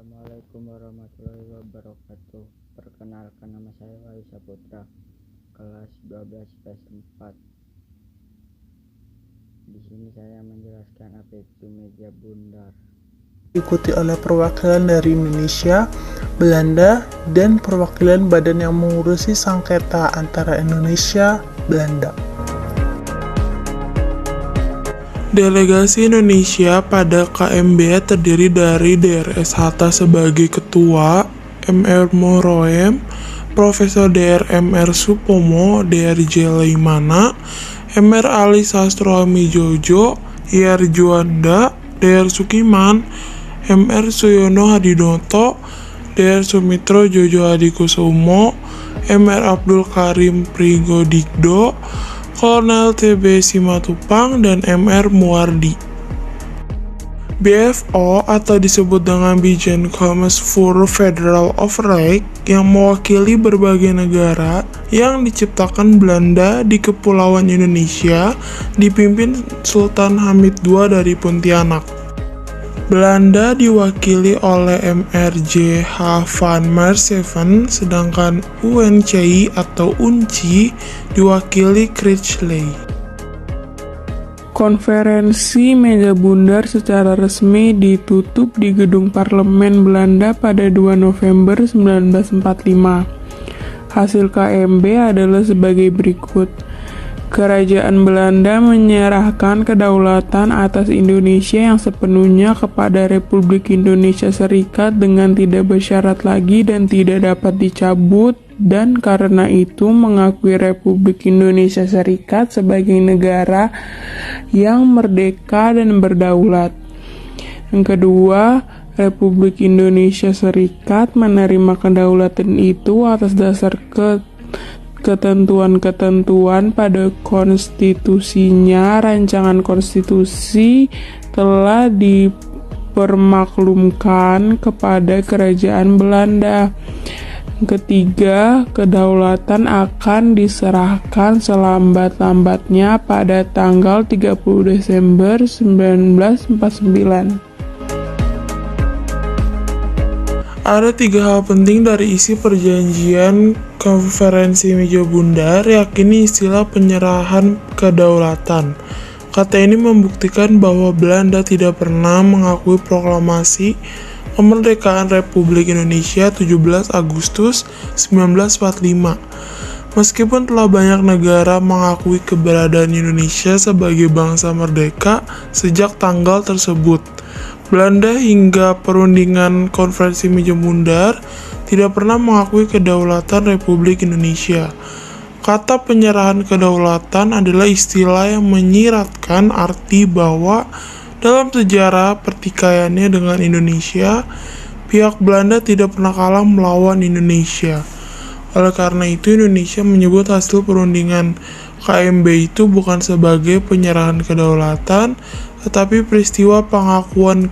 Assalamualaikum warahmatullahi wabarakatuh. Perkenalkan, nama saya Wahyu Saputra, kelas 12 IPS 4. Di sini saya menjelaskan apa itu meja bundar. Diikuti oleh perwakilan dari Indonesia, Belanda, dan perwakilan badan yang mengurusi sengketa antara Indonesia, Belanda. Delegasi Indonesia pada KMB terdiri dari DRS Hatta sebagai ketua, Mr. Moroem, Profesor Dr. Mr. Supomo, Dr. Leimana, Mr. Ali Sastro Hamijojo, Ir Juanda, Dr. Sukiman, Mr. Suyono Hadinoto, Dr. Sumitro Jojo Hadikusumo, Mr. Abdul Karim Prigodikdo, Kolonel TB Simatupang, dan Mr. Muwardi. BFO atau disebut dengan Bijen Commerce Federal of Rijk yang mewakili berbagai negara yang diciptakan Belanda di Kepulauan Indonesia dipimpin Sultan Hamid II dari Pontianak. Belanda diwakili oleh MRJ H. van Merseven, sedangkan UNCI atau UNCI diwakili Critchley. Konferensi Meja Bundar secara resmi ditutup di Gedung Parlemen Belanda pada 2 November 1945. Hasil KMB adalah sebagai berikut. Kerajaan Belanda menyerahkan kedaulatan atas Indonesia yang sepenuhnya kepada Republik Indonesia Serikat dengan tidak bersyarat lagi dan tidak dapat dicabut, dan karena itu mengakui Republik Indonesia Serikat sebagai negara yang merdeka dan berdaulat. Yang kedua, Republik Indonesia Serikat menerima kedaulatan itu atas dasar ketentuan-ketentuan pada konstitusinya. Rancangan konstitusi telah dipermaklumkan kepada kerajaan Belanda. Ketiga, kedaulatan akan diserahkan selambat-lambatnya pada tanggal 30 Desember 1949. Ada 3 hal penting dari isi perjanjian konferensi Meja Bundar, yakni istilah penyerahan kedaulatan. Kata ini membuktikan bahwa Belanda tidak pernah mengakui proklamasi kemerdekaan Republik Indonesia 17 Agustus 1945. Meskipun telah banyak negara mengakui keberadaan Indonesia sebagai bangsa merdeka sejak tanggal tersebut, Belanda hingga perundingan konferensi Meja Bundar tidak pernah mengakui kedaulatan Republik Indonesia. Kata penyerahan kedaulatan adalah istilah yang menyiratkan arti bahwa dalam sejarah pertikaiannya dengan Indonesia, pihak Belanda tidak pernah kalah melawan Indonesia. Oleh karena itu, Indonesia menyebut hasil perundingan KMB itu bukan sebagai penyerahan kedaulatan, tetapi peristiwa pengakuan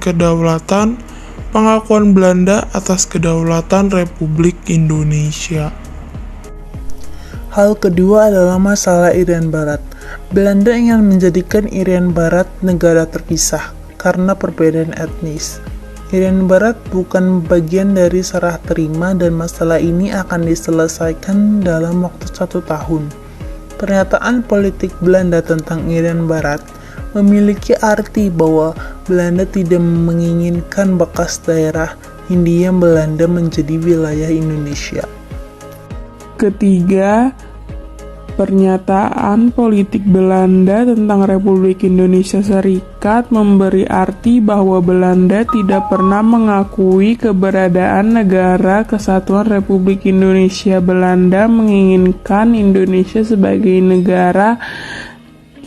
Belanda atas kedaulatan Republik Indonesia. Hal kedua adalah masalah Irian Barat. Belanda ingin menjadikan Irian Barat negara terpisah karena perbedaan etnis. Irian Barat bukan bagian dari serah terima dan masalah ini akan diselesaikan dalam waktu 1 tahun. Pernyataan politik Belanda tentang Irian Barat memiliki arti bahwa Belanda tidak menginginkan bekas daerah Hindia Belanda menjadi wilayah Indonesia. Ketiga, pernyataan politik Belanda tentang Republik Indonesia Serikat memberi arti bahwa Belanda tidak pernah mengakui keberadaan Negara Kesatuan Republik Indonesia. Belanda menginginkan Indonesia sebagai negara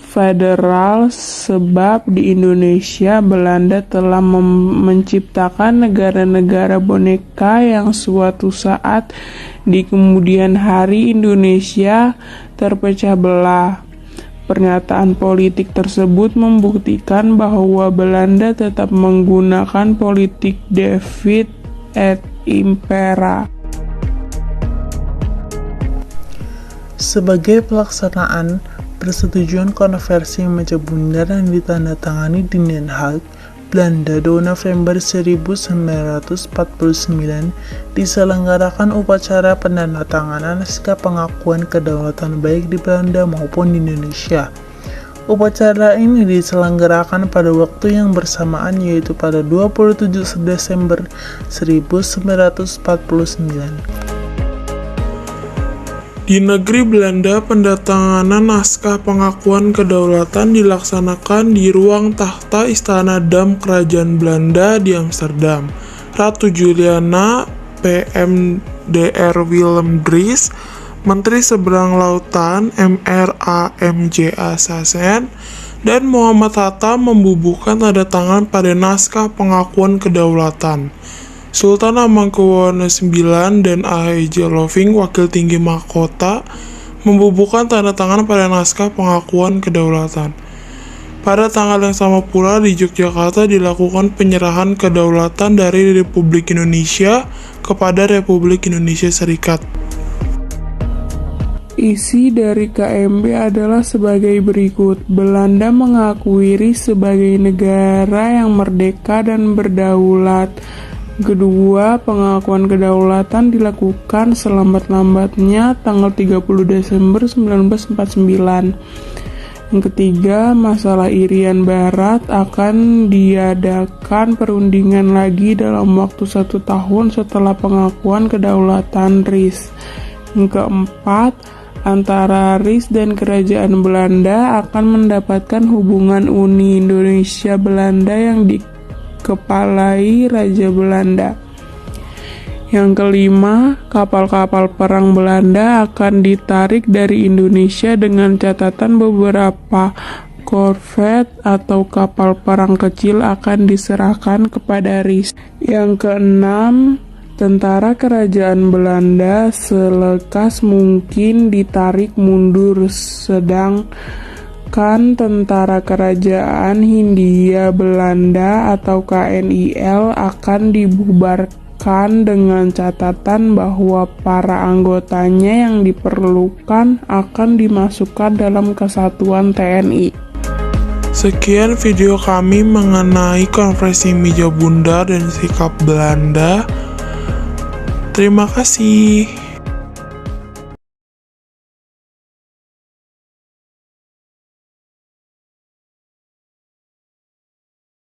federal sebab di Indonesia Belanda telah menciptakan negara-negara boneka yang suatu saat di kemudian hari Indonesia terpecah belah. Pernyataan politik tersebut membuktikan bahwa Belanda tetap menggunakan politik divide et impera sebagai pelaksanaan persetujuan konferensi Meja Bundar yang ditandatangani di Den Haag Belanda 2 November 1949 diselenggarakan upacara penandatanganan naskah pengakuan kedaulatan baik di Belanda maupun di Indonesia. Upacara ini diselenggarakan pada waktu yang bersamaan, yaitu pada 27 Desember 1949. Di negeri Belanda, pendatanganan naskah pengakuan kedaulatan dilaksanakan di ruang tahta Istana Dam Kerajaan Belanda di Amsterdam. Ratu Juliana, PM Dr. Willem Drees, Menteri Seberang Lautan MRA Sassen, dan Muhammad Hatta membubuhkan tanda tangan pada naskah pengakuan kedaulatan. Sultan Hamengkubuwono IX dan A.H. Loving, Wakil Tinggi Mahkota, membubuhkan tanda tangan pada naskah pengakuan kedaulatan. Pada tanggal yang sama pula di Yogyakarta dilakukan penyerahan kedaulatan dari Republik Indonesia kepada Republik Indonesia Serikat. Isi dari KMB adalah sebagai berikut. Belanda mengakui RI sebagai negara yang merdeka dan berdaulat. Kedua, pengakuan kedaulatan dilakukan selambat-lambatnya tanggal 30 Desember 1949. Yang ketiga, masalah Irian Barat akan diadakan perundingan lagi dalam waktu 1 tahun setelah pengakuan kedaulatan RIS. Yang keempat, antara RIS dan Kerajaan Belanda akan mendapatkan hubungan Uni Indonesia Belanda yang dikepalai Raja Belanda. Yang kelima, kapal-kapal perang Belanda akan ditarik dari Indonesia dengan catatan beberapa korvet atau kapal perang kecil akan diserahkan kepada RIS. Yang keenam, tentara kerajaan Belanda selekas mungkin ditarik mundur, sedangkan tentara kerajaan Hindia Belanda atau KNIL akan dibubarkan dengan catatan bahwa para anggotanya yang diperlukan akan dimasukkan dalam kesatuan TNI. Sekian video kami mengenai Konferensi Meja Bundar dan sikap Belanda. Terima kasih.